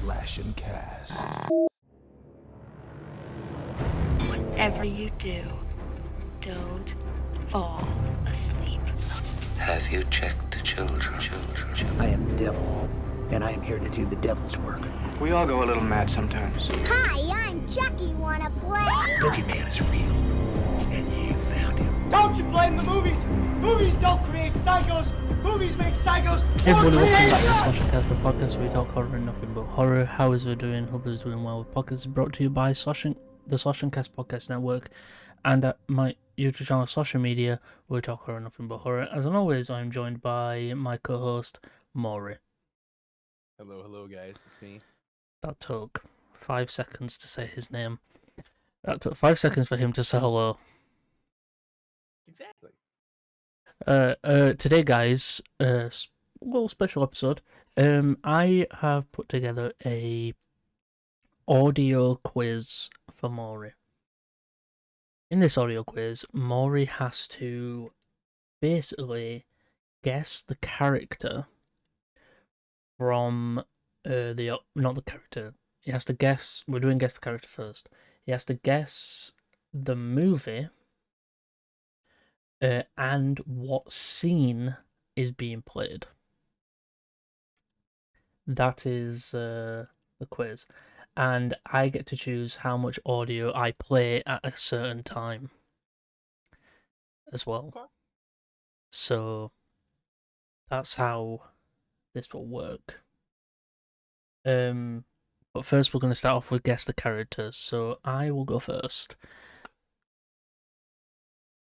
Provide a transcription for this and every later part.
Slash and Cast. Whatever you do, don't fall asleep. Have you checked the children? I am the devil, and I am here to do the devil's work. We all go a little mad sometimes. Hi, I'm Chucky. Wanna play? Boogeyman is real, and you found him. Don't you blame the movies! Movies don't create psychos! Movies make psychos! Hey everybody, welcome back to Slash and Cast, the podcast where we talk horror and nothing but horror. How is we doing? Hope it's doing well. The podcast is brought to you by the Slash and Cast Podcast Network and at my YouTube channel, Social Media, where we talk horror and nothing but horror. As always, I'm joined by my co-host, Mori. Hello guys, it's me. That took 5 seconds to say his name. That took 5 seconds for him to say hello. Exactly. Today, guys, a little special episode. I have put together a audio quiz for Mori. In this audio quiz, Mori has to basically guess the character from not the character. He has to guess. We're doing guess the character first. He has to guess the movie. And what scene is being played. That is the quiz. And I get to choose how much audio I play at a certain time as well. Okay. So that's how this will work. But first we're going to start off with guess the characters. So I will go first.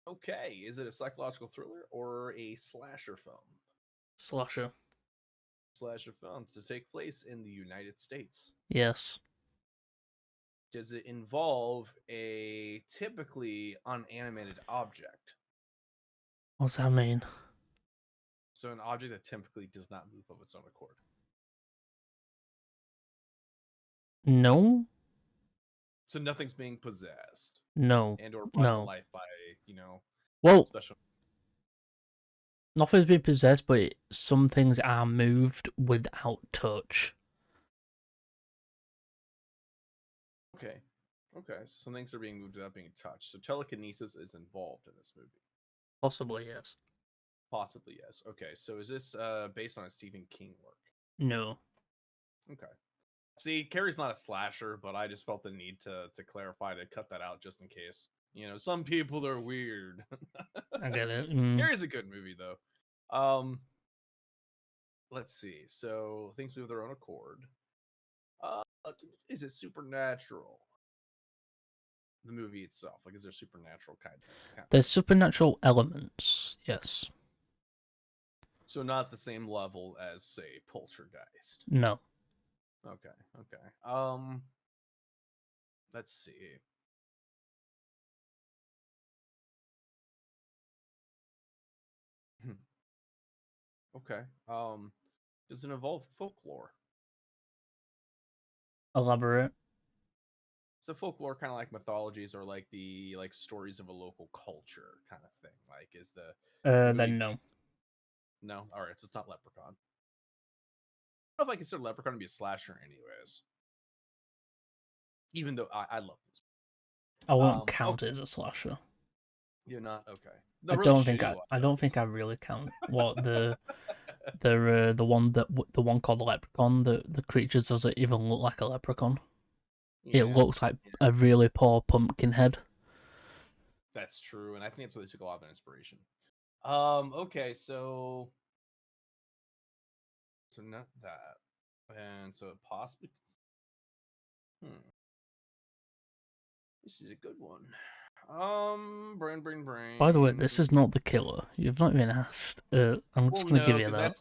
Okay, is it a psychological thriller or a slasher film? Slasher. Slasher film to take place in the United States. Yes. Does it involve a typically unanimated object? What's that mean? So an object that typically does not move of its own accord. No. So nothing's being possessed. No. And or brought to life by, well, special. Nothing's been possessed, but some things are moved without touch. Okay. Some things are being moved without being touched. So telekinesis is involved in this movie. Possibly, yes. Possibly, yes. Okay, so is this based on a Stephen King work? No. Okay. See, Carrie's not a slasher, but I just felt the need to clarify, to cut that out just in case. Some people are weird. I get it. Carrie's a good movie, though. Let's see. So, things move their own accord. Is it supernatural? The movie itself. Like, is there supernatural kind of... There's supernatural elements, yes. So, not the same level as, say, Poltergeist? No. Okay. Let's see. Okay. Does it involve folklore? Elaborate. So folklore, kind of like mythologies, or like the stories of a local culture kind of thing. Like, is the then no. No. All right. So it's not Leprechaun. I don't know if I consider Leprechaun to be a slasher, anyways. Even though I love this. I won't count it as a slasher. You're not okay. I don't think I really count what the one called the Leprechaun. The creatures doesn't even look like a leprechaun. Yeah, it looks like a really poor pumpkin head. That's true, and I think that's where they took a lot of inspiration. Okay, so not that, and so it possibly. This is a good one. Brain. By the way, this is not the killer. You've not even asked. I'm just gonna give you that.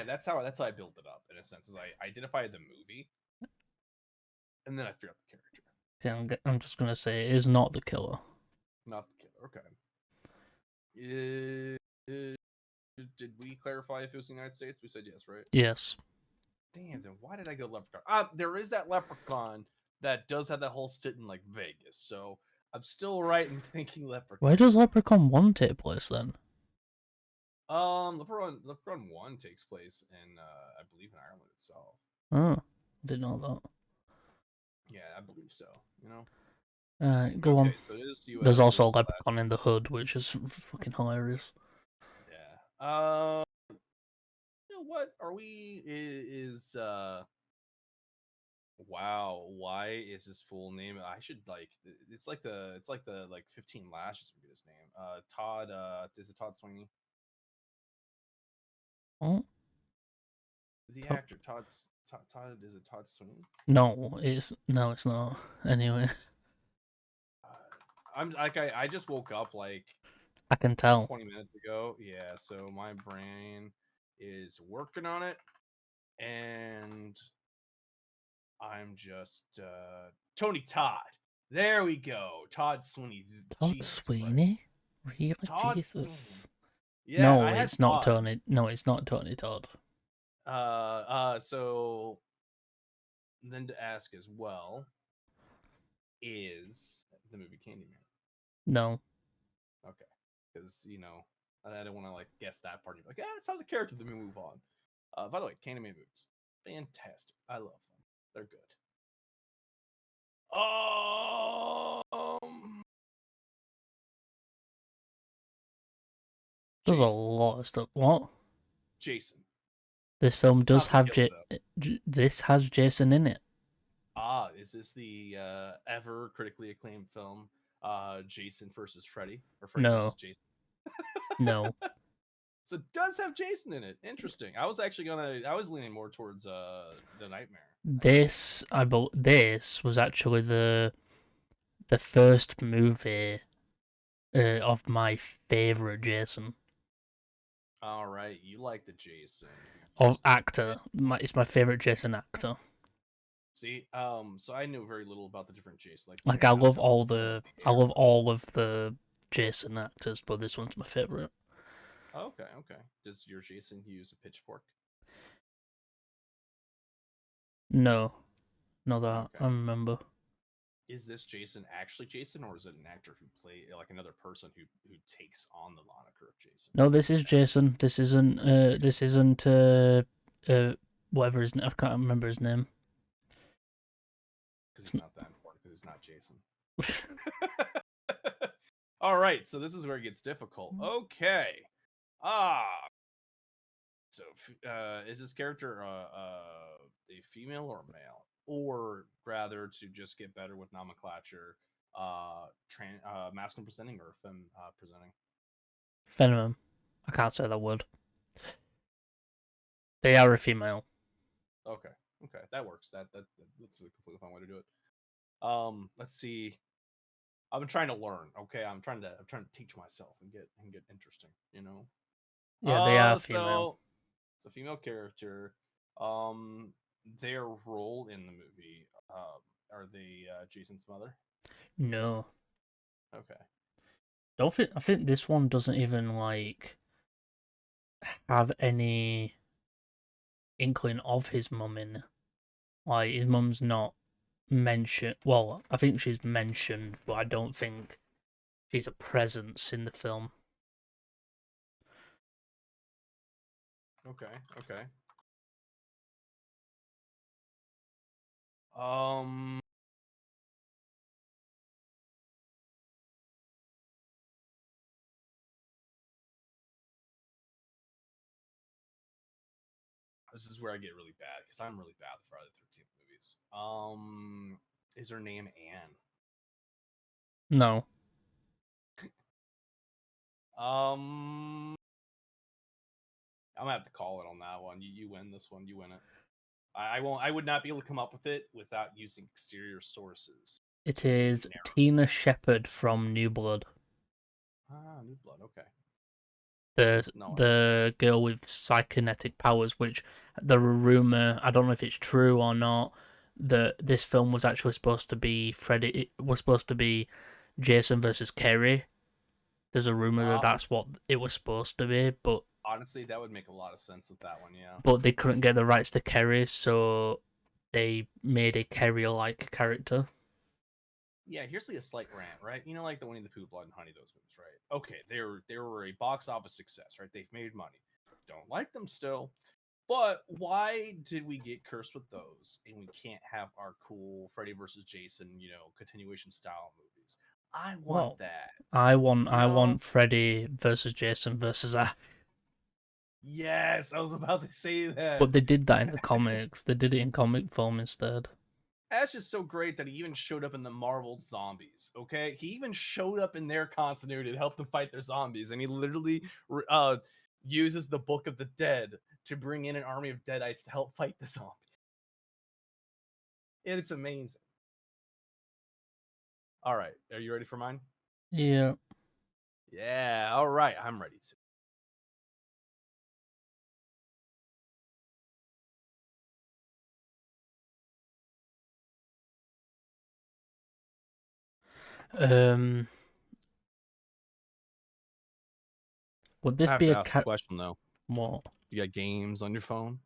That's how I built it up, in a sense. Is I identified the movie, and then I figured out the character. Yeah, I'm just gonna say it is not the killer. Not the killer. Okay. Did we clarify if it was the United States? We said yes, right? Yes. Damn. Then why did I go Leprechaun? There is that Leprechaun that does have that whole stint in Vegas, so I'm still right in thinking Leprechaun. Where does Leprechaun 1 take place then? Leprechaun 1 takes place in I believe in Ireland itself. Oh. Didn't know Yeah, I believe so. You know. that. Go Okay, on. so it is There's U.S. also a It is leprechaun in the hood, which is fucking hilarious. yeah. You know what? Are we is wow, why is his full name? I should like it's like the 15 lashes would be his name. Todd is it Todd Sweeney? What? The To- actor Todd is it Todd Sweeney? No, it's not. Anyway, I'm like I just woke up like I can tell. 20 minutes ago. Yeah, so my brain is working on it and I'm just Tony Todd. There we go. Todd Sweeney. Todd Jesus Christ. Sweeney? Really? Todd Sweeney. Jesus. Yeah, No, I had it's not Todd. Tony. No, it's not Tony Todd. So then to ask as well, is the movie Candyman? No. Okay. Because, I don't want to like guess that part. Like, yeah, it's how the character, then we move on. By the way, Candyman movies. Fantastic. I love them. They're good. There's a Jason. lot of stuff. What? Jason. This film It's does not the have killer, though. This has Jason in it. Is this the ever critically acclaimed film, Jason versus Freddy, or Freddy versus No. Jason? No. So it does have Jason in it. Interesting. I was leaning more towards the Nightmare. This this was actually the first movie of my favorite Jason. All right, you like the Jason Of actor. It's my favorite Jason actor. See, so I knew very little about the different Jason. Like I love all of the Jason actors, but this one's my favorite. Okay. Does your Jason use a pitchfork? No, not that Okay. I remember. Is this Jason actually Jason, or is it an actor who play like another person who takes on the moniker of Jason? No, this is Jason. This isn't. Whatever his name. I can't remember his name. Because he's not that important. Because it's not Jason. All right, so this is where it gets difficult. Okay. So is this character a female or a male, or rather to just get better with nomenclature, masculine presenting or femme presenting? Venom. I can't say that word. They are a female. Okay, that works. That's a completely fine way to do it. Let's see. I'm trying to learn. Okay, I'm trying to teach myself and get interesting. Yeah, they are female. It's a female character. Their role in the movie. Are they Jason's mother? No. Okay. I think this one doesn't even have any inkling of his mum in. Like his mum's not mentioned. Well, I think she's mentioned, but I don't think she's a presence in the film. Okay. This is where I get really bad because I'm really bad with Friday the 13th movies. Is her name Anne? No. I'm gonna have to call it on that one. You win this one. You win it. I won't. I would not be able to come up with it without using exterior sources. It is Tina Shepherd from New Blood. New Blood. Okay. The girl with psychokinetic powers, which the rumor, I don't know if it's true or not, that this film was actually supposed to be Freddy. It was supposed to be Jason versus Kerry. There's a rumor that that's what it was supposed to be, but honestly, that would make a lot of sense with that one. Yeah. But they couldn't get the rights to Kerry, so they made a Kerry-like character. Yeah, here's a slight rant, right? Like the Winnie the Pooh, Blood and Honey, those movies, right? Okay, they were a box office success, right? They've made money. Don't like them still, But why did we get cursed with those and we can't have our cool Freddy versus Jason, continuation style movies? I want Well, that. I want You know? Freddy versus Jason versus Ash. Yes, I was about to say that. But they did that in the comics. They did it in comic form instead. Ash is so great that he even showed up in the Marvel zombies. Okay, he even showed up in their continuity to help them fight their zombies, and he literally uses the Book of the Dead to bring in an army of Deadites to help fight the zombies. And it's amazing. All right, are you ready for mine? Yeah. Yeah, all right, I'm ready to. Would I this have be to a ask the question though. what? You got games on your phone?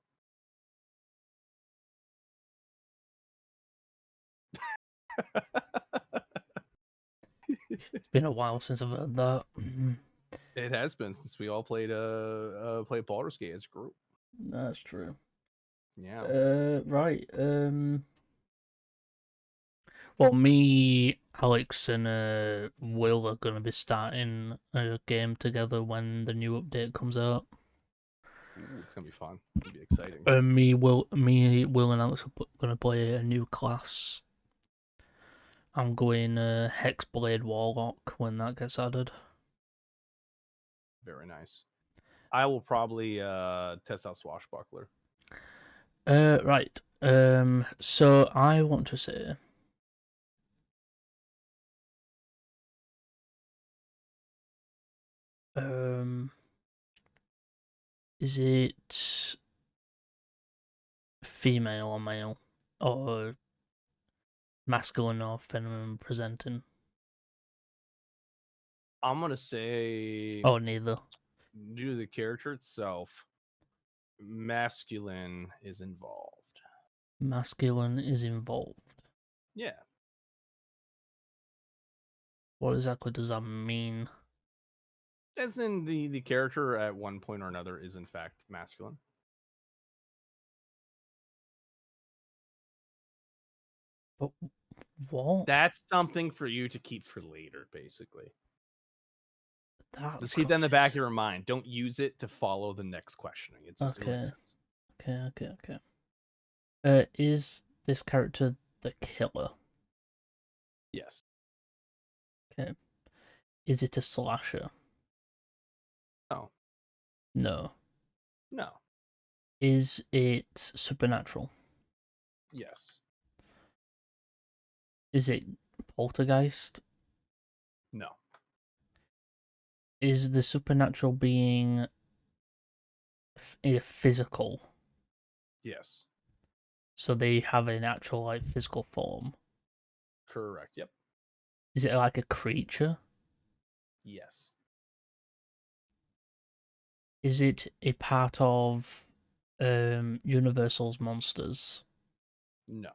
It's been a while since I've heard that. It has been since we all played Baldur's Gate as a group. That's true. Yeah. Right. Well, me, Alex, and Will are gonna be starting a game together when the new update comes out. Ooh, it's gonna be fun. It's gonna be exciting. Will, and Alex are gonna play a new class. I'm going Hexblade Warlock when that gets added. Very nice. I will probably test out Swashbuckler. Right. So I want to say, is it female or male, or masculine or feminine presenting? I'm gonna say, Oh, neither. due to the character itself, masculine is involved. Masculine is involved. Yeah. What exactly does that mean? As in the character at one point or another is in fact masculine. But what? That's something for you to keep for later, basically. That's Just keep that in the back of confusing. your mind. Don't use it to follow the next questioning. It's just Okay. it makes sense. Okay. Is this character the killer? Yes. Okay. Is it a slasher? No. No. No. Is it supernatural? Yes. Is it poltergeist? No. Is the supernatural being a physical? Yes. So they have an actual like physical form. Correct. Yep. Is it like a creature? Yes. Is it a part of Universal's monsters? No.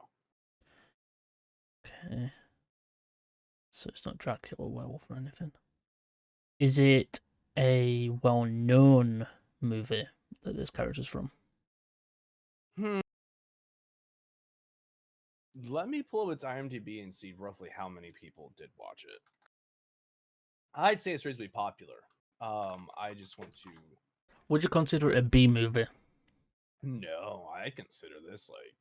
Okay. So it's not Dracula, werewolf, or anything. Is it a well-known movie that this character's from? Let me pull up its IMDb and see roughly how many people did watch it. I'd say it's reasonably popular. I just want to. Would you consider it a B movie? No, I consider this like,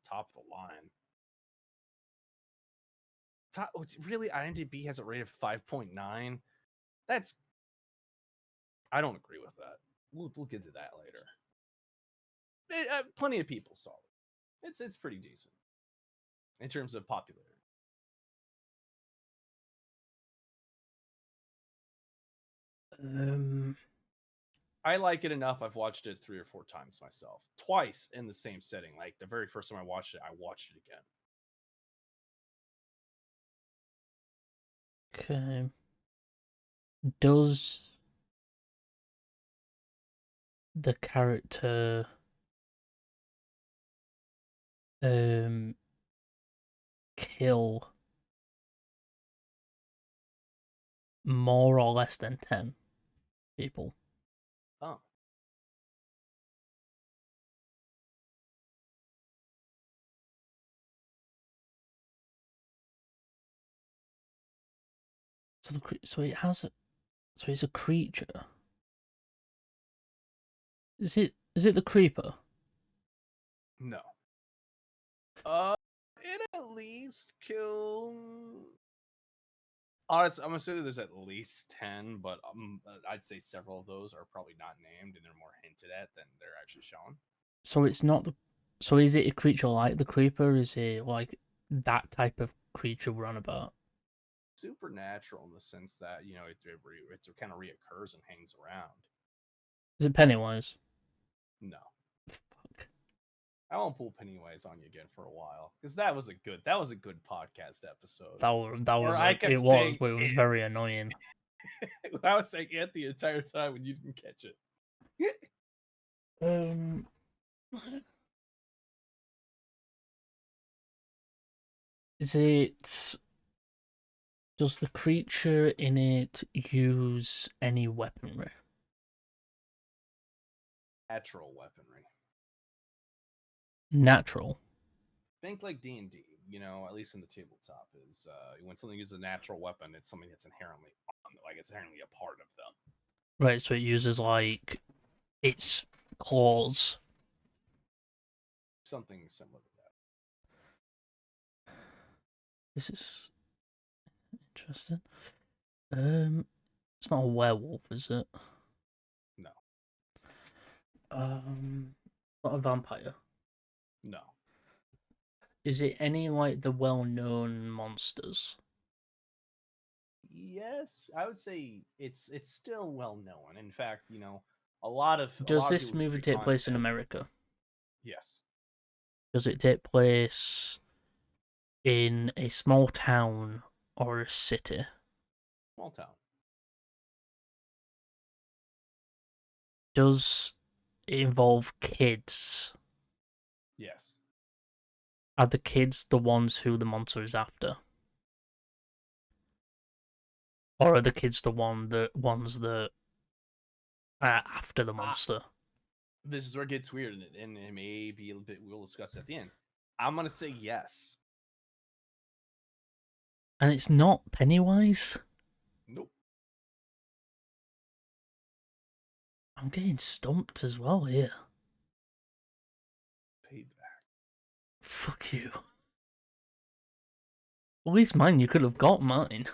top of the line. Really, IMDb has a rate of 5.9. That's. I don't agree with that. We'll get to that later. Plenty of people saw it. It's pretty decent in terms of popularity. I like it enough. I've watched it 3 or 4 times myself. Twice in the same setting. Like the very first time I watched it again. Okay. Does the character kill more or less than 10 people? Oh. So it has a, so it's a creature. Is it the creeper? No. It at least killed. Honestly, I'm assuming there's at least 10, but I'd say several of those are probably not named and they're more hinted at than they're actually shown. So it's not the. So is it a creature like the creeper? Is it like that type of creature we're on about? Supernatural in the sense that it kind of reoccurs and hangs around. Is it Pennywise? No, Fuck. I won't pull Pennywise on you again for a while because that was a good podcast episode. That Or was I like, kept it was, saying but it was it. very annoying. I was saying it the entire time when you didn't catch it. Um, is it? Does the creature in it use any weaponry? Natural weaponry. Natural. Think like D&D. At least in the tabletop, is when something is a natural weapon, it's something that's inherently it's inherently a part of them. Right, so it uses like its claws. Something similar to that. This is interesting. It's not a werewolf, is it? No. Not a vampire. No. Is it any like the well-known monsters? Yes, I would say it's still well known. In fact, a lot of Does of this people who movie do take place in content- America? Yes. Does it take place in a small town or a city? Small town. Does it involve kids? Yes. Are the kids the ones who the monster is after? Or are the kids the ones that are after the monster? This is where it gets weird, and it may be a bit. We'll discuss at the end. I'm gonna say yes. And it's not Pennywise? Nope. I'm getting stumped as well here. Payback. Fuck you. At least mine, you could have got mine.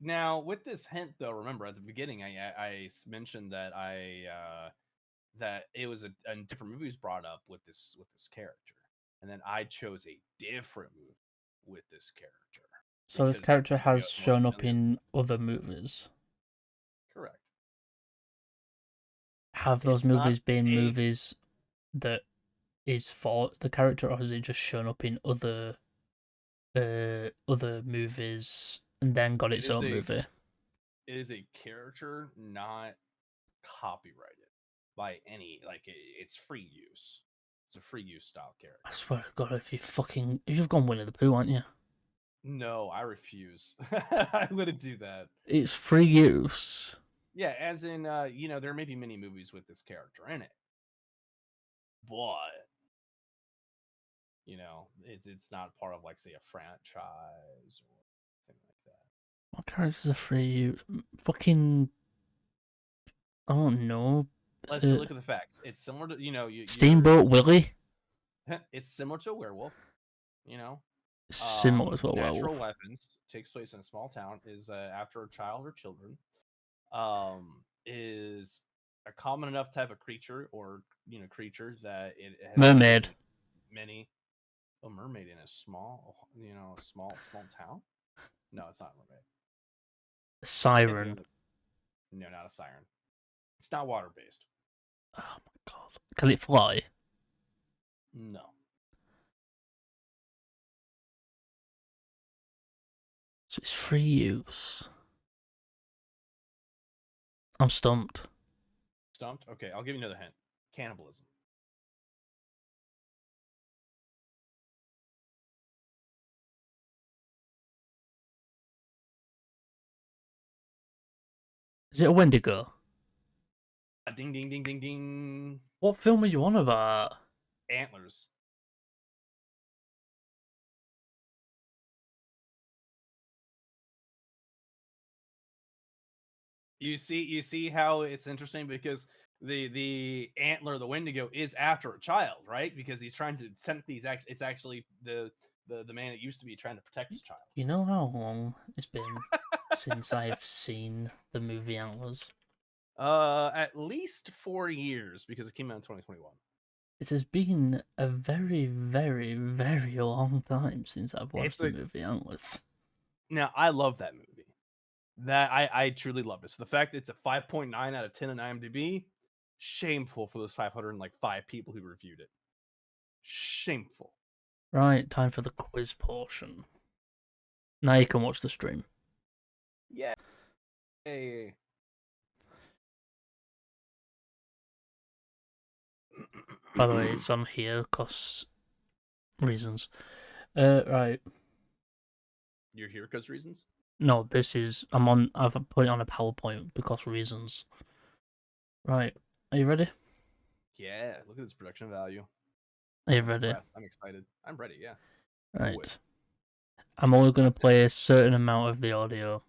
Now, with this hint, though, remember at the beginning, I mentioned that that it was a different movie was brought up with this character, and then I chose a different movie with this character. So this because character it's has more shown up familiar. in other movies. Correct. Have those It's not movies been a- movies that is for the character, or has it just shown up in other movies and then got its It is own a- movie? It is a character not copyrighted by any it's free use. It's a free use style character. I swear to God, if you've gone Winnie the Pooh, aren't you? No, I refuse. I wouldn't do that. It's free use. Yeah, as in, there may be many movies with this character in it, but it's not part of say a franchise or anything like that. What characters are free use? Fucking, I don't know. Let's look at the facts. It's similar to Steamboat Willie. It's similar to a werewolf. Similar to a Natural werewolf. weapons takes place in a small town. Is after a child or children. Is a common enough type of creature or creatures that it has Mermaid. many. A mermaid in a small town. No, it's not a mermaid. Siren. No, not a siren. It's not water based. Oh my God. Can it fly? No. So it's free use. I'm stumped. Stumped? Okay, I'll give you another hint. Cannibalism. Is it a Wendigo? Ding, ding, ding, ding, ding. What film are you on about? Antlers. You see how it's interesting because the antler, the Wendigo, is after a child, right? Because he's trying to send these. It's actually the man it used to be trying to protect his child. You know how long it's been since I've seen the movie Antlers? At least 4 years because it came out in 2021. It has been a very, very, very long time since I've watched It's the a movie Antlers. Now I love that movie. That I truly love it. So the fact that it's a 5.9 out of 10 on IMDb, shameful for those 505 people who reviewed it. Shameful. Right, time for the quiz portion. Now you can watch the stream. Yeah. Hey. By the way, it's on here because reasons. Right. You're here because reasons? No, this is I've put it on a PowerPoint because reasons. Right. Are you ready? Yeah, look at this production value. Are you I'm ready? impressed. I'm excited. I'm ready, yeah. Right. I'm only gonna play a certain amount of the audio.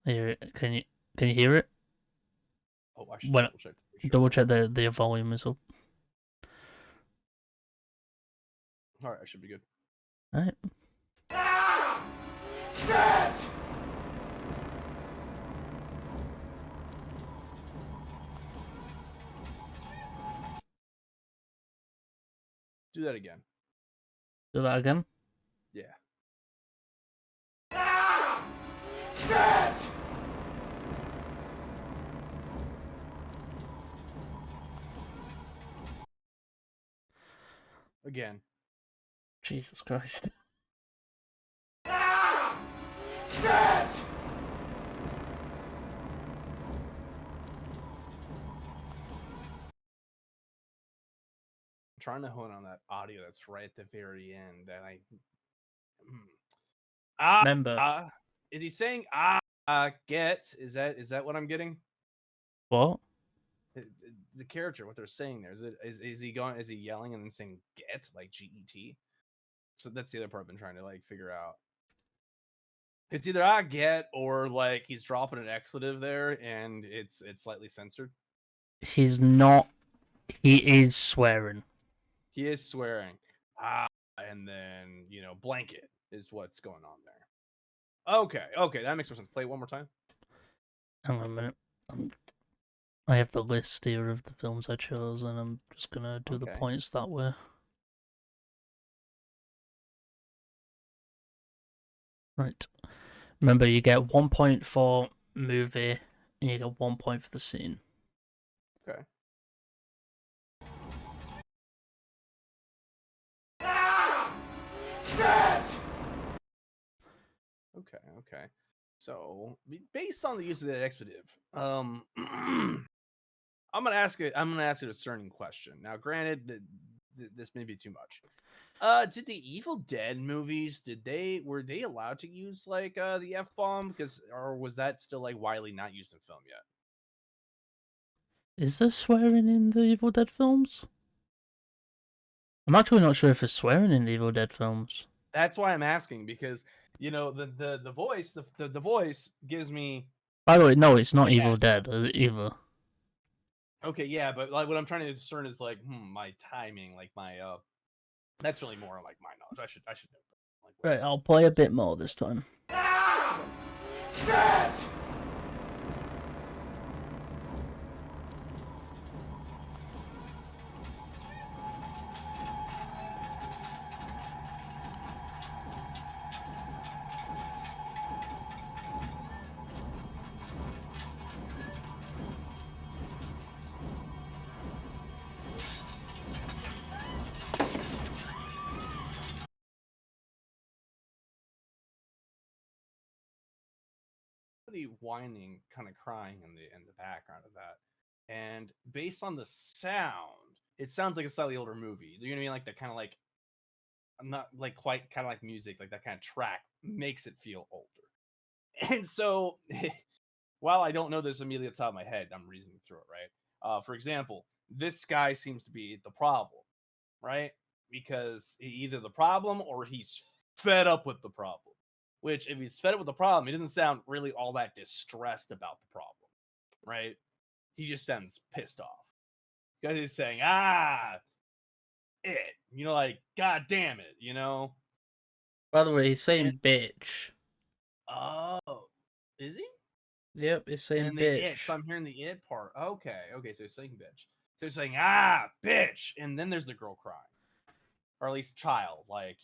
Can you hear it? Oh, I should When double check. To double check the volume is up. Alright, I should be good. Right. Do that again. Do that again. Yeah. Again. Jesus Christ. I'm trying to hone on that audio that's right at the very end. That Remember. Is he saying get? Is that what I'm getting? What? The character, what they're saying there, is he going? Is he yelling and then saying get like GET? So that's the other part I've been trying to like figure out. It's either I get or like he's dropping an expletive there and it's slightly censored. He's not. He is swearing. He is swearing. And then blanket is what's going on there. Okay, that makes more sense. Play it one more time. Hang on a minute. I have the list here of the films I chose, and I'm just gonna do the points that way. Right. Remember, you get 1 point for movie, and you get 1 point for the scene. Okay. Okay. So, based on the use of that expletive, I'm gonna ask it a discerning question. Now, granted, this may be too much. Did the Evil Dead movies were they allowed to use like the F-bomb or was that still like widely not used in film yet? Is there swearing in the Evil Dead films? I'm actually not sure if there's swearing in the Evil Dead films. That's why I'm asking because the voice gives me. By the way, no, it's not Evil Dead either. Okay, yeah, but like what I'm trying to discern is like my timing, like my that's really more like my knowledge. I should know. Like, right, I'll play a bit more this time. Whining, kind of crying in the background of that, and based on the sound, it sounds like a slightly older movie. You know what I mean? Like that kind of like, I'm not like quite kind of like music, like that kind of track makes it feel older. And so, while I don't know this immediately at the top of my head, I'm reasoning through it, right? For example, this guy seems to be the problem, right? Because either the problem or he's fed up with the problem. Which, if he's fed up with the problem, he doesn't sound really all that distressed about the problem, right? He just sounds pissed off because he's saying, it, like, God damn it, By the way, he's saying And- bitch. Oh, is he? Yep, he's saying And the it, bitch. so I'm hearing the it part. Okay, so he's saying bitch. So he's saying, bitch. And then there's the girl crying. Or at least child, like,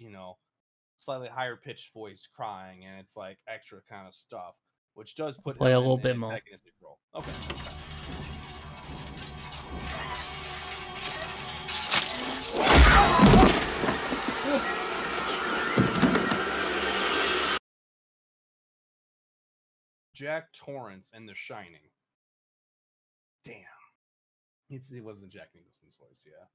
slightly higher pitched voice crying, and it's like extra kind of stuff, which does put Play him a little in bit an more. antagonistic role. Okay. Jack Torrance and The Shining. Damn. It wasn't Jack Nicholson's voice, yeah.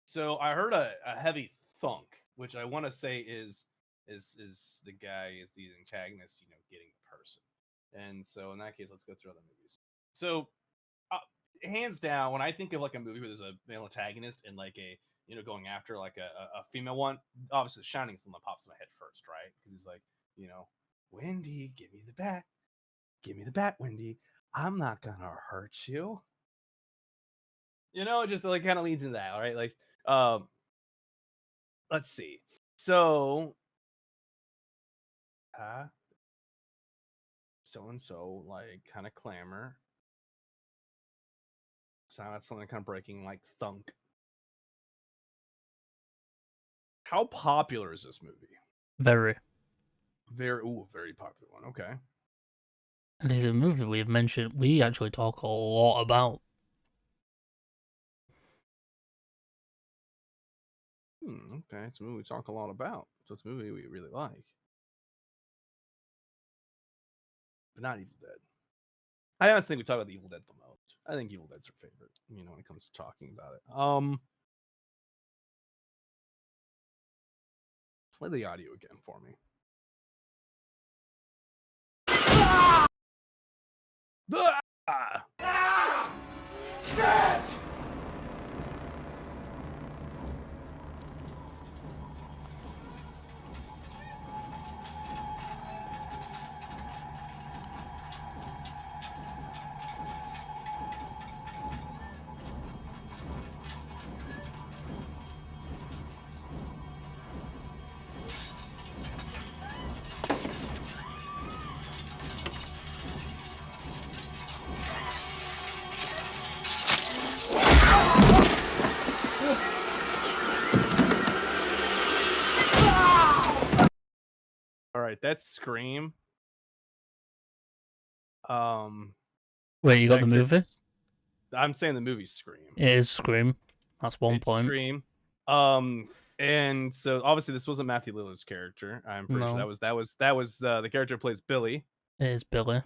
So I heard a heavy thunk, which I want to say is the guy is the antagonist, getting the person. And so in that case, let's go through other movies. So hands down, when I think of like a movie where there's a male antagonist and like a going after like a female one, obviously The Shining's the one that pops in my head first, right? Because he's like, Wendy, give me the bat, Wendy. I'm not gonna hurt you. It just like kind of leads into that, right? Like, let's see. So, so and so like kind of clamor. So that's something kind of breaking, like thunk. How popular is this movie? Very. Very popular one. Okay. And it's a movie we've mentioned, we actually talk a lot about. Okay, it's a movie we talk a lot about. So it's a movie we really like. But not Evil Dead. I honestly think we talk about the Evil Dead the most. I think Evil Dead's our favorite, when it comes to talking about it. Play the audio again for me. Bitch! All right, that's Scream. Wait, you got the movie? I'm saying the movie Scream. It is Scream. That's one It's point. Scream. And so obviously this wasn't Matthew Lillard's character. I'm pretty sure that was the character who plays Billy. It is Billy.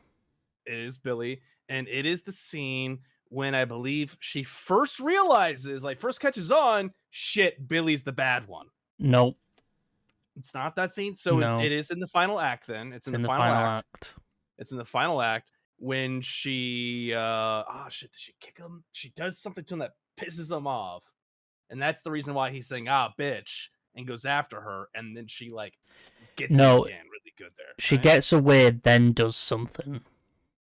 It is Billy, and it is the scene when I believe she first realizes, like first catches on, shit, Billy's the bad one. Nope. It's not that scene. So No. it is in the final act then. It's in the final act. It's in the final act when she does she kick him? She does something to him that pisses him off. And that's the reason why he's saying, bitch, and goes after her, and then she like gets him again really good there. She right? gets away, then does something.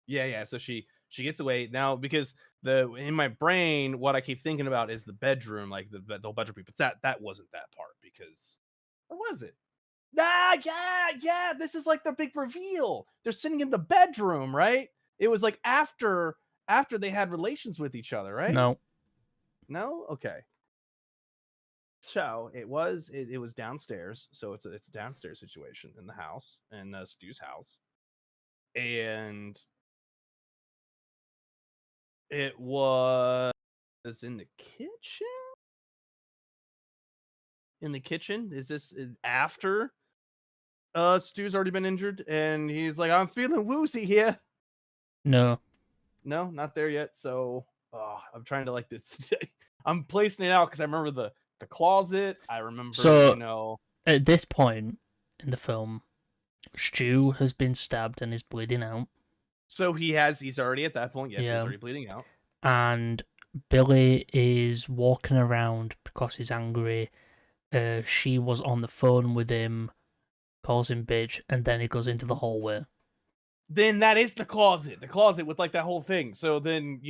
Yeah. So she gets away now because in my brain, what I keep thinking about is the bedroom, like the whole bedroom people. That wasn't that part because, or was it? Yeah. This is like the big reveal. They're sitting in the bedroom, right? It was like after they had relations with each other, right? No, okay. So it was downstairs. So it's a downstairs situation in the house, in Stu's house, and it was in the kitchen. In the kitchen, is this after Stu's already been injured, and he's like, "I'm feeling woozy here." No, not there yet. So I'm trying to like this. I'm placing it out because I remember the closet. I remember, so, at this point in the film, Stu has been stabbed and is bleeding out. So he's already at that point. Yes, he's already bleeding out. And Billy is walking around because he's angry. She was on the phone with him calls him bitch, and then he goes into the hallway. Then that is the closet with like that whole thing. So then,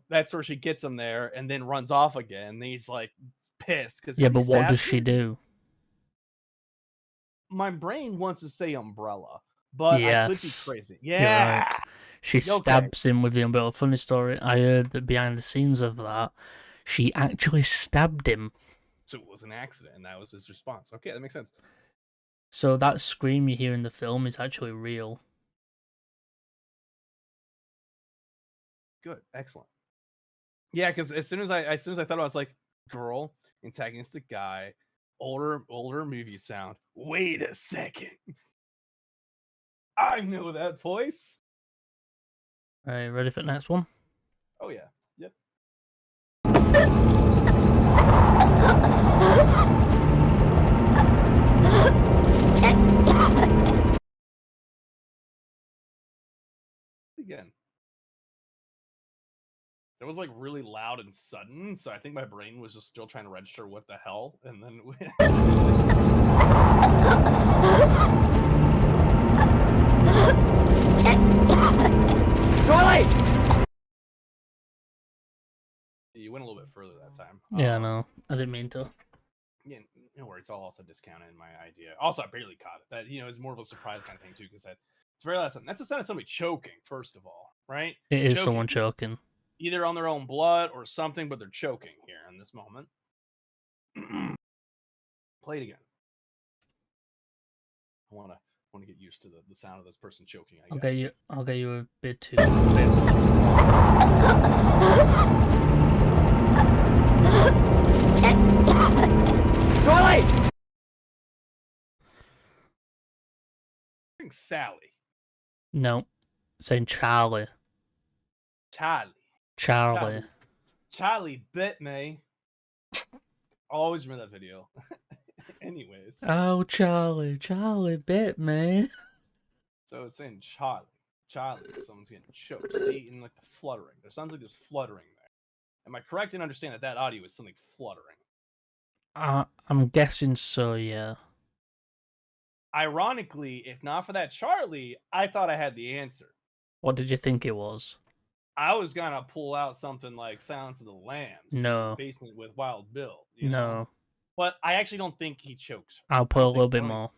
that's where she gets him there and then runs off again. And he's like pissed because Yeah, but what does she do? My brain wants to say umbrella, but I could be Yes. crazy. You're Yeah. right. She stabs him with the umbrella. Funny story, I heard that behind the scenes of that, she actually stabbed him. So it was an accident, and that was his response. Okay, that makes sense. So that scream you hear in the film is actually real. Good, excellent. Yeah, because as soon as I thought, I was like, girl antagonistic guy, older movie sound. Wait a second, I know that voice. Alright, ready for the next one? Oh yeah, yep. Again. It was like really loud and sudden, so I think my brain was just still trying to register what the hell, and then Charlie! You went a little bit further that time. Yeah, no, I didn't mean to. Yeah, no worries. It's all also discounted in my idea. Also, I barely caught it. That it's more of a surprise kind of thing too, because it's very loud. That's the sound of somebody choking. First of all, right? It is Choking. someone choking. Either on their own blood or something, but they're choking here in this moment. Play it again. I want to get used to the sound of this person choking. I guess. I'll get you a bit too. Charlie! I think Sally. No, saying Charlie. Charlie bit me. I'll always remember that video. Anyways. Oh, Charlie bit me. So it's saying Charlie. Someone's getting choked. See, in like the fluttering. There sounds like there's fluttering there. Am I correct in understanding that audio is something fluttering? I'm guessing so, yeah. Ironically, if not for that Charlie, I thought I had the answer. What did you think it was? I was gonna pull out something like Silence of the Lambs. No. Basement with Wild Bill. No. But I actually don't think he chokes. I'll put a little bit more.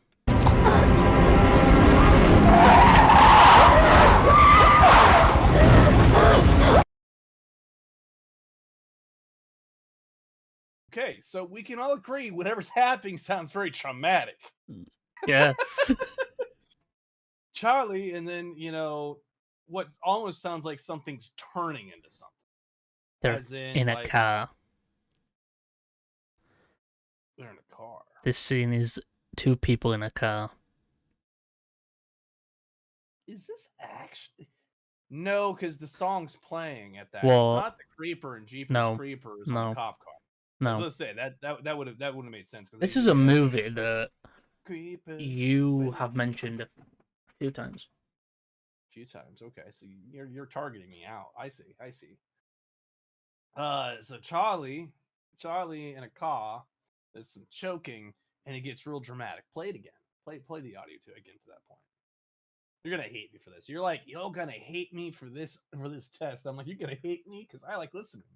Okay, so we can all agree whatever's happening sounds very traumatic. Yes. Charlie, and then, what almost sounds like something's turning into something. They're As in a car. They're in a car. This scene is two people in a car. Is this actually... No, because the song's playing at that. Well, it's not the Creeper and Jeepers Creepers on the cop car. No. I was gonna say that would have made sense. This is a movie that Creepers, you have mentioned a few times. A few times, okay. So you're targeting me out. I see. So Charlie in a car. There's some choking, and it gets real dramatic. Play it again. Play the audio again to that point. You're gonna hate me for this. You're like, you're gonna hate me for this test. I'm like, you're gonna hate me because I like listening.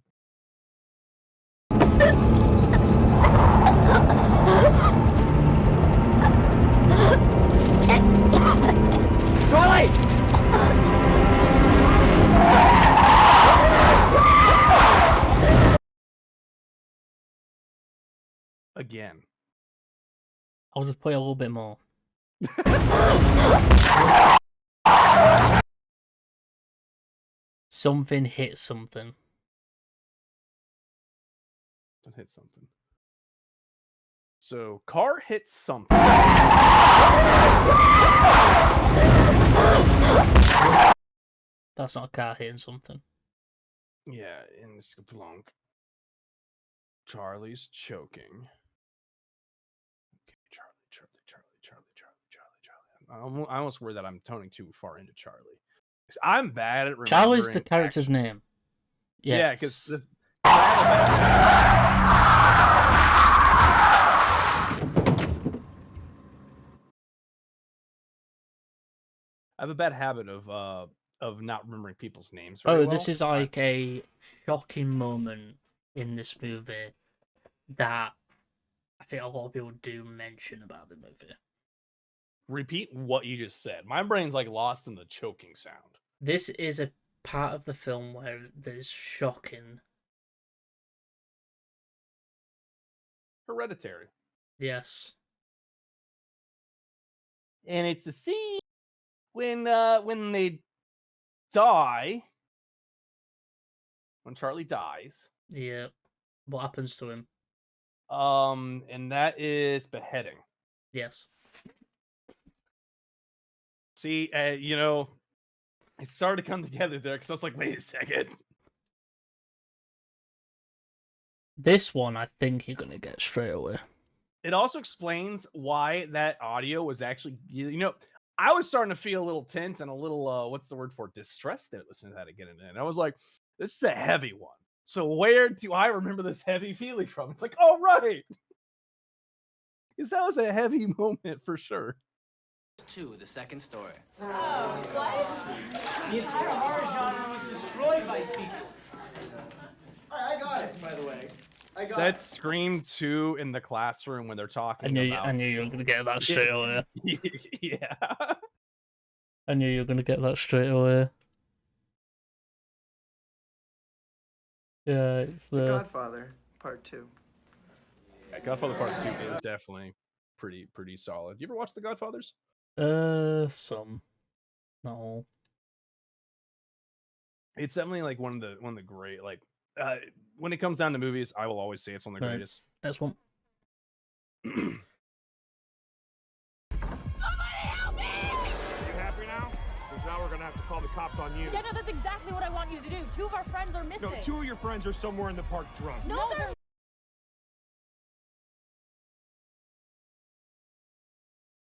Charlie! Again. I'll just play a little bit more. Something hit something. Hit something. So car hits something. That's not a car hitting something. Yeah, in Skplunk. Charlie's choking. Okay, Charlie. I almost worry that I'm toning too far into Charlie. I'm bad at remembering. Charlie's the character's name. Yeah, because I have a bad habit of not remembering people's names. Very well. This is like a shocking moment in this movie that I think a lot of people do mention about the movie. Repeat what you just said. My brain's like lost in the choking sound. This is a part of the film where there's shocking. Hereditary. Yes. And it's the scene when they die. When Charlie dies. Yeah. What happens to him? And that is beheading. Yes. See, it started to come together there because I was like, wait a second. This one, I think you're gonna get straight away. It also explains why that audio was actually, I was starting to feel a little tense and a little, what's the word for it? Distressed there listening to that again and then. I was like, this is a heavy one. So where do I remember this heavy feeling from? It's like, oh, right. Because that was a heavy moment for sure. 2, the second story. The entire horror genre was destroyed by sequels. I got it, by the way. That's Scream 2 in the classroom when they're talking about... I knew you were going to get that straight away. Yeah. I knew you were going to get that straight away. Yeah, it's The Godfather, Part 2. Yeah, Godfather Part 2 is definitely pretty solid. You ever watch The Godfathers? Some. No. It's definitely like one of the great, like, when it comes down to movies, I will always say it's one of the greatest. That's one. Somebody help me! Are you happy now? Because now we're gonna have to call the cops on you. Yeah, no, that's exactly what I want you to do. 2 of our friends are missing. No, 2 of your friends are somewhere in the park drunk. No, they're...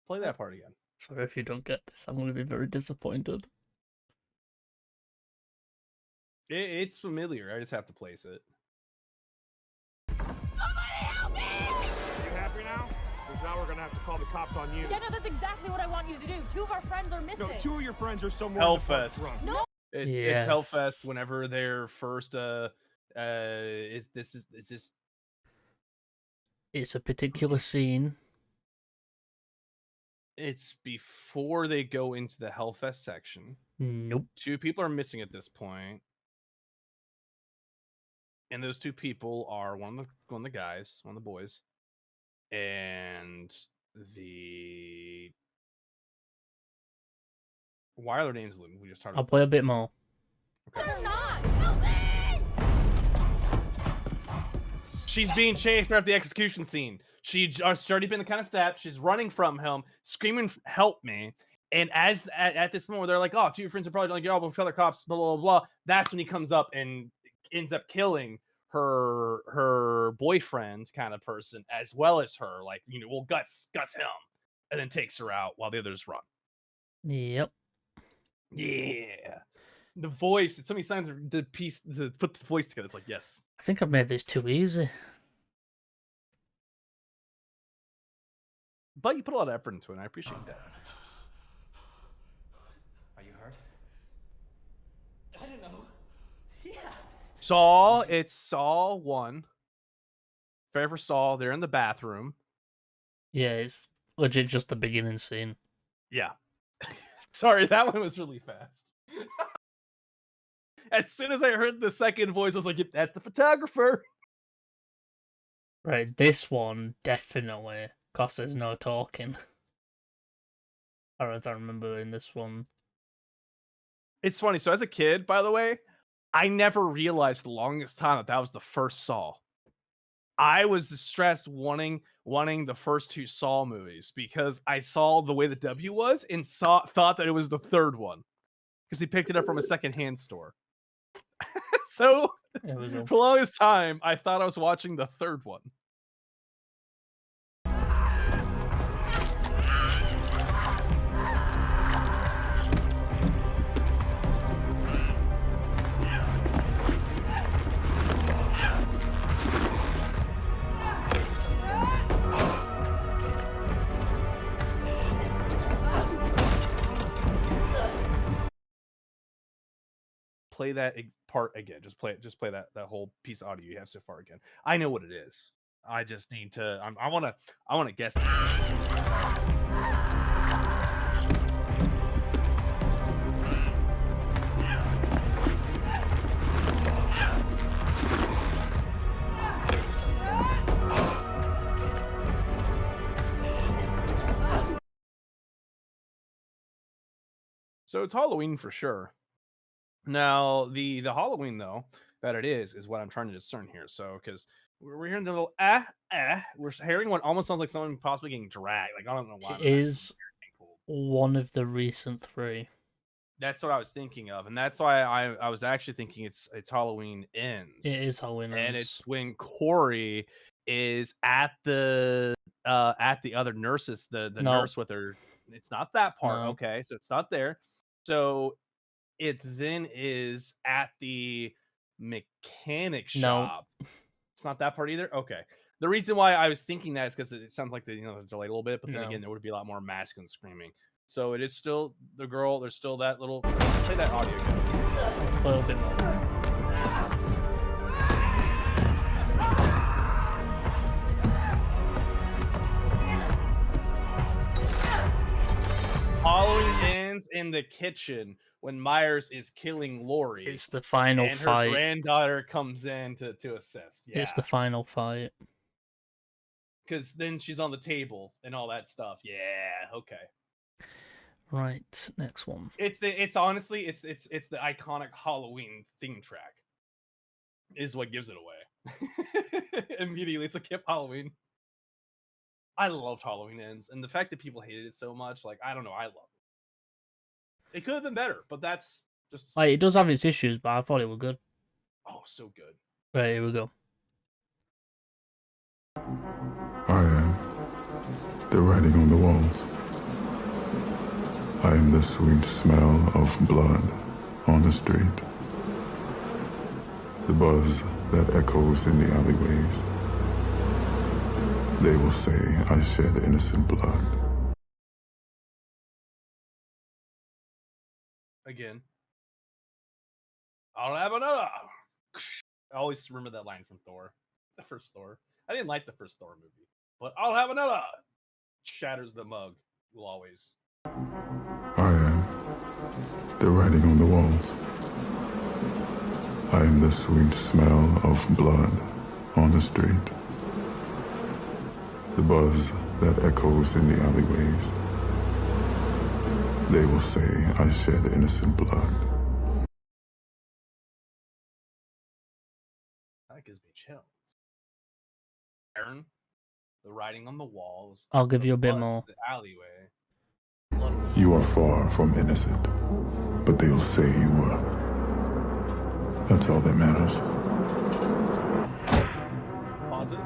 Play that part again. Sorry if you don't get this. I'm going to be very disappointed. It's familiar. I just have to place it. Somebody help me! Are you happy now? Because now we're gonna have to call the cops on you. Yeah, no, that's exactly what I want you to do. 2 of our friends are missing. No, 2 of your friends are somewhere in the park Hellfest. drunk. No. It's Hellfest whenever their first is this It's a particular scene. It's before they go into the Hellfest section. Nope. 2 people are missing at this point. And those 2 people are one of the guys, one of the boys, and the... Why are their names? We just started. I'll play a bit more. Okay. They're not. Help me! She's being chased at the execution scene. She's already been kind of stabbed. She's running from him, screaming, "Help me!" And at this moment, they're like, "Oh, 2 of your friends are probably like, oh, but other cops, blah blah blah." That's when he comes up and ends up killing her boyfriend kind of person, as well as her, like, guts him, and then takes her out while the others run. Yep. Yeah. The voice, it's so many signs of the piece to put the voice together. It's like, yes. I think I've made this too easy. But you put a lot of effort into it, and I appreciate that. Are you hurt? I don't know. Yeah. Saw, it's Saw 1. Fair for Saw, they're in the bathroom. Yeah, it's legit just the beginning scene. Yeah. Sorry, that one was really fast. As soon as I heard the second voice, I was like, that's the photographer. Right, this one, definitely, because there's no talking. Or as I remember in this one. It's funny, so as a kid, by the way, I never realized the longest time that was the first Saw. I was stressed wanting the first 2 Saw movies because I saw the way the W was and thought that it was the third one because he picked it up from a secondhand store. So for the longest time, I thought I was watching the third one. play that part again. Just play that whole piece of audio you have so far again. I know what it is. I just need to. I want to guess. So it's Halloween for sure. Now the Halloween though that it is what I'm trying to discern here. So because we're hearing the little we're hearing what almost sounds like someone possibly getting dragged. Like I don't know why. It is one of the recent 3. That's what I was thinking of, and that's why I was actually thinking it's Halloween Ends. It is Halloween Ends, and it's when Corey is at the other nurses, the nurse with her. It's not that part, okay? So it's not there. So it then is at the mechanic shop. It's not that part either. Okay. The reason why I was thinking that is because it sounds like the delayed a little bit, but then again, there would be a lot more masculine screaming. So it is still the girl. There's still that little. Play that audio again. A little bit more. Halloween ends in the kitchen when Myers is killing Lori. It's the final fight. And her granddaughter comes in to assist. Yeah. It's the final fight. Because then she's on the table and all that stuff. Yeah. Okay. Right. Next one. It's honestly it's the iconic Halloween theme track. Is what gives it away. Immediately, it's like hip Halloween. I loved Halloween Ends, and the fact that people hated it so much, like I don't know, I love it. It could have been better, but that's just like it does have its issues, but I thought it was good. Oh, so good. Right, here we go. I am the writing on the walls. I am the sweet smell of blood on the street. The buzz that echoes in the alleyways. They will say I shed innocent blood. Again. I'll have another. I always remember that line from Thor. The first Thor. I didn't like the first Thor movie. But I'll have another. Shatters the mug. Will always. I am the writing on the walls. I am the sweet smell of blood on the street. The buzz that echoes in the alleyways. They will say I shed innocent blood. That gives me chills. Aaron, the writing on the walls. I'll give you a bit more. The alleyway. You are far from innocent, but they'll say you were. That's all that matters. Pause it.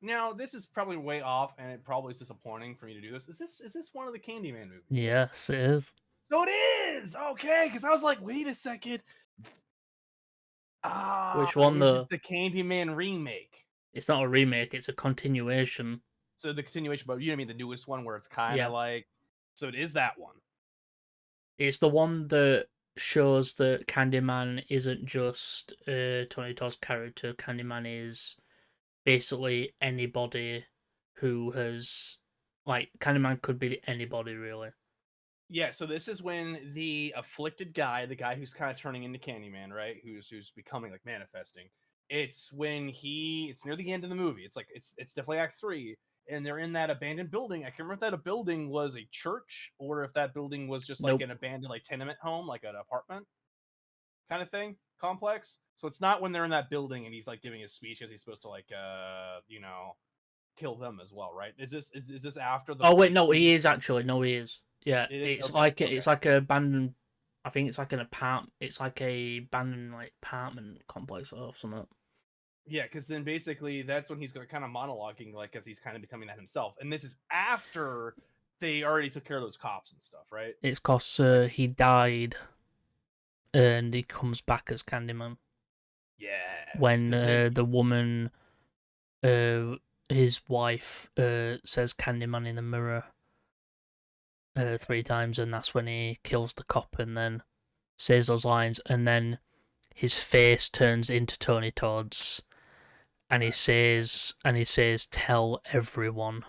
Now, this is probably way off, and it probably is disappointing for me to do this. Is this one of the Candyman movies? Yes, it is. So it is! Okay, because I was like, wait a second. Which one? The Candyman remake. It's not a remake, it's a continuation. So the continuation, but you know what I mean, the newest one where it's kind of like... So it is that one. It's the one that shows that Candyman isn't just Tony Todd's character. Candyman is basically anybody who has... Like, Candyman could be anybody, really. Yeah, so this is when the afflicted guy, the guy who's kind of turning into Candyman, right? Who's becoming, like, manifesting. It's when it's near the end of the movie. It's like, it's definitely Act 3. And they're in that abandoned building. I can't remember if that building was a church or if that building was just like an abandoned like tenement home, like an apartment kind of thing, complex. So it's not when they're in that building and he's like giving his speech because he's supposed to like kill them as well, right? Is this after the? Oh wait, no, he is actually. No, he is. Yeah, it's like okay. It's like a abandoned. I think it's like an apartment. It's like a abandoned like apartment complex or something. Yeah, because then basically that's when he's kind of monologuing, like, as he's kind of becoming that himself. And this is after they already took care of those cops and stuff, right? It's because he died, and he comes back as Candyman. Yeah. When the woman, his wife, says Candyman in the mirror 3 times, and that's when he kills the cop and then says those lines, and then his face turns into Tony Todd's, and he says, "Tell everyone."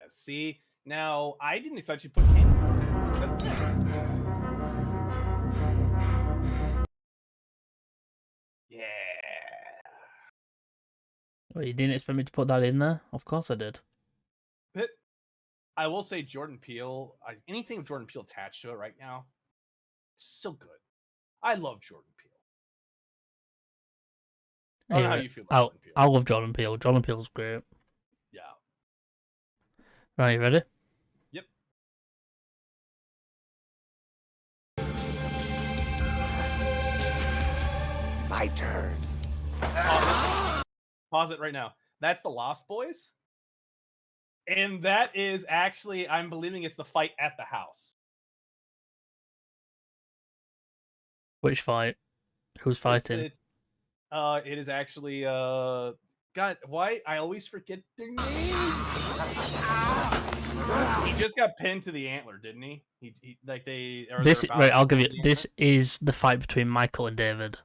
See, now I didn't expect you to put him. That's good. Yeah. Well, you didn't expect me to put that in there? Of course I did. But I will say Jordan Peele, anything with Jordan Peele attached to it right now, so good. I love Jordan Peele. I don't know how you feel about Jordan Peele. I love Jordan Peele. Jordan Peele's great. Yeah. Right, you ready? Yep. My turn. Pause it right now. That's the Lost Boys. And that is actually, I'm believing it's the fight at the house. Which fight? Who's fighting? It is actually God, why I always forget their names. He just got pinned to the antler, didn't he? He like they are This right, I'll give you this antler? is the fight between Michael and David.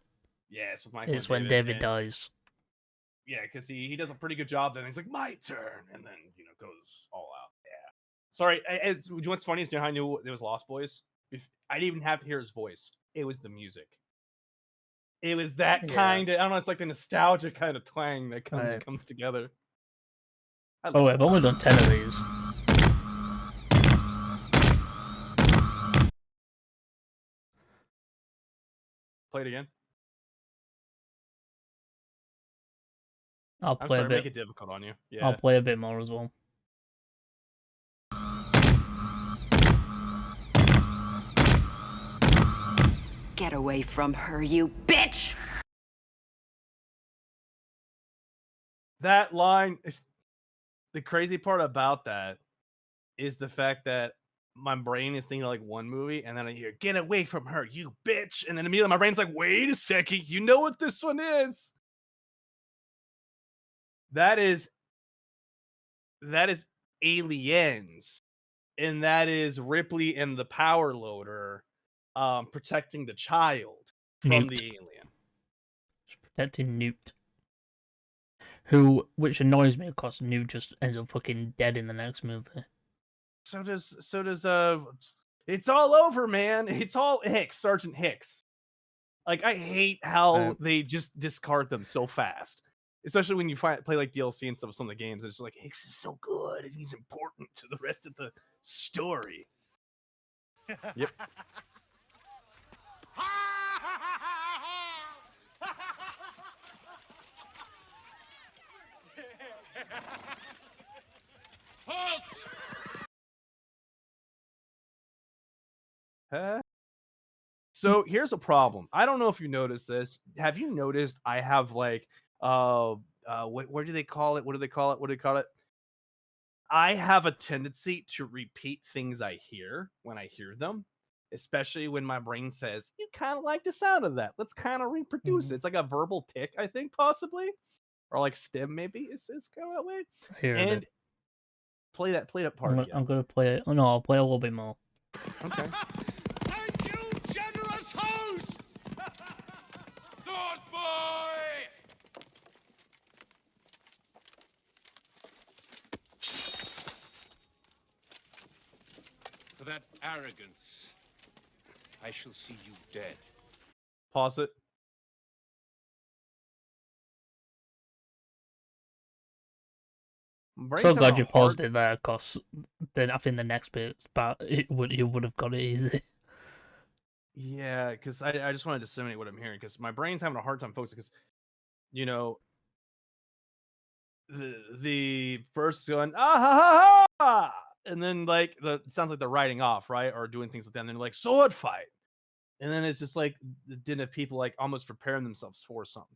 Yeah, it's with Michael. It's and when David dies. Yeah, because he does a pretty good job. Then he's like, my turn, and then goes all out. Yeah. Sorry. You know what's funny is how I knew it was Lost Boys. I didn't even have to hear his voice. It was the music. It was that kind of, I don't know, it's like the nostalgia kind of twang that comes together. Oh, I've only done 10 of these. Play it again. I'll play a bit. Make it difficult on you. Yeah. I'll play a bit more as well. Get away from her, you bitch! That line, the crazy part about that is the fact that my brain is thinking like one movie, and then I hear, get away from her, you bitch. And then immediately my brain's like, wait a second, you know what this one is? That is Aliens. And that is Ripley and the power loader protecting the child from the alien. Protecting Newt. Which annoys me, of course, Newt just ends up fucking dead in the next movie. So does it's all over, man. It's all Hicks, Sergeant Hicks. Like, I hate how they just discard them so fast. Especially when you play like DLC and stuff with some of the games. It's like, Hicks is so good and he's important to the rest of the story. Yep. So here's a problem. I don't know if you noticed this. Have you noticed I have like where do they call it? What do they call it? I have a tendency to repeat things I hear when I hear them, especially when my brain says, you kind of like the sound of that. Let's kind of reproduce it. It's like a verbal tick, I think, possibly. Or like stem, maybe. It's kind of that way. And play that part again. I'm gonna play it. Oh no, I'll play a little bit more. Okay. Thank you, generous hosts! Sword boy! For that arrogance, I shall see you dead. Pause it. So glad you paused it there, cause then I think the next bit, you would have got it easy. Yeah, because I just want to disseminate what I'm hearing, because my brain's having a hard time focusing, because, the first going, ah ha ha ha, and then like it sounds like they're riding off, right, or doing things like that, and then like sword fight, and then it's just like the din of people like almost preparing themselves for something,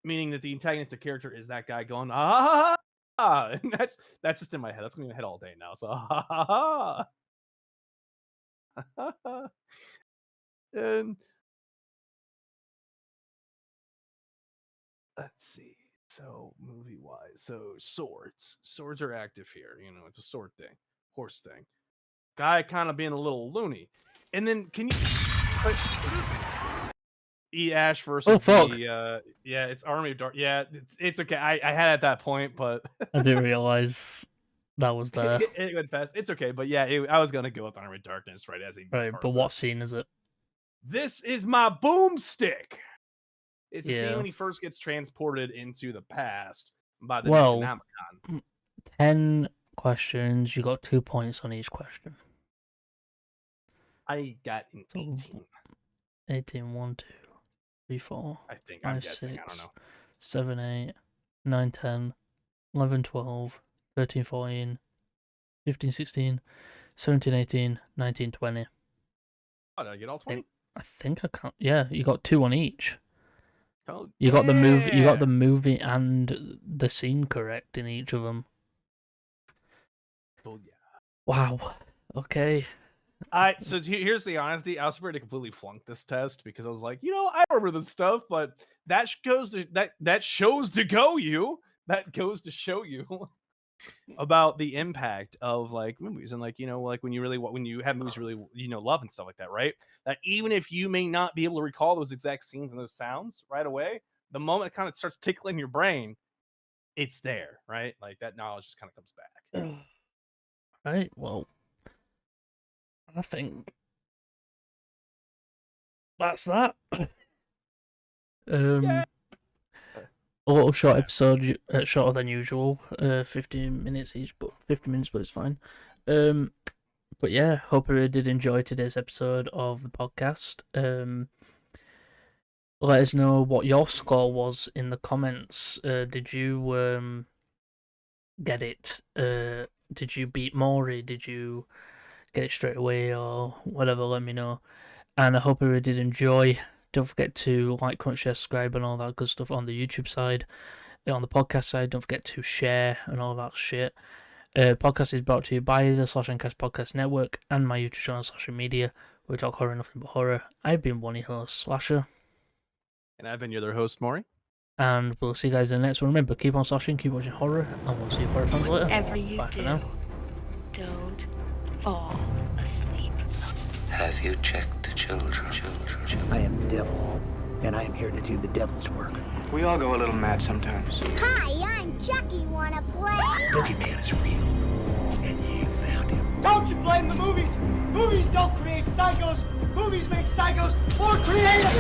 meaning that the antagonistic character is that guy going ah ha ha, and that's just in my head. That's gonna be in my head all day now. So ha ha ha. And let's see. So movie wise, so swords are active here. It's a sword thing, horse thing. guy kind of being a little loony. And then can you E Ash versus the yeah, it's Army of Dark. Yeah, it's okay. I had at that point, but I didn't realize that was there. it went fast. It's okay, but yeah, I was gonna go with Army of Darkness right as he. Right, but what scene is it? This is my boomstick. It's the Yeah. scene when he first gets transported into the past by the Well, Necronomicon. 10 questions. You got 2 points on each question. I got an 18. 18, 1, 2, 3, 4, I think I'm 5, guessing. 6, I don't know. 7, 8, 9, 10, 11, 12, 13, 14, 15, 16, 17, 18, 19, 20. Oh, did I get all 20? I think I can't. Yeah, you got 2 on each. Oh, You got the movie. You got the movie and the scene correct in each of them. Oh, yeah. Wow. Okay. So here's the honesty. I was prepared to completely flunk this test because I was like, I remember this stuff, but that goes to show you about the impact of like movies and like like when you have movies you really love and stuff like that, right? That even if you may not be able to recall those exact scenes and those sounds right away, the moment it kind of starts tickling your brain, it's there, right? Like that knowledge just kind of comes back. Right. Well, I think that's that. A little short episode, shorter than usual. 15 minutes each, but 50 minutes, but it's fine. But yeah, hope you did enjoy today's episode of the podcast. Let us know what your score was in the comments. Did you get it? Did you beat Mori? Did you get it straight away or whatever? Let me know. And I hope you did enjoy. Don't forget to like, comment, share, subscribe, and all that good stuff on the YouTube side. On the podcast side, don't forget to share and all that shit. Podcast is brought to you by the Slash & Cast Podcast Network and my YouTube channel, Slasher Media, where we talk horror, nothing but horror. I've been one of your hosts, Slasher. And I've been your other host, Mori. And we'll see you guys in the next one. Remember, keep on slashing, keep watching horror, and we'll see you horror fans later. Whatever you Bye do, for now. don't fall asleep. Have you checked the children? I am the devil, and I am here to do the devil's work. We all go a little mad sometimes. Hi, I'm Chucky. Wanna play? Boogeyman is real, and you found him. Don't you blame the movies? Movies don't create psychos. Movies make psychos more creative.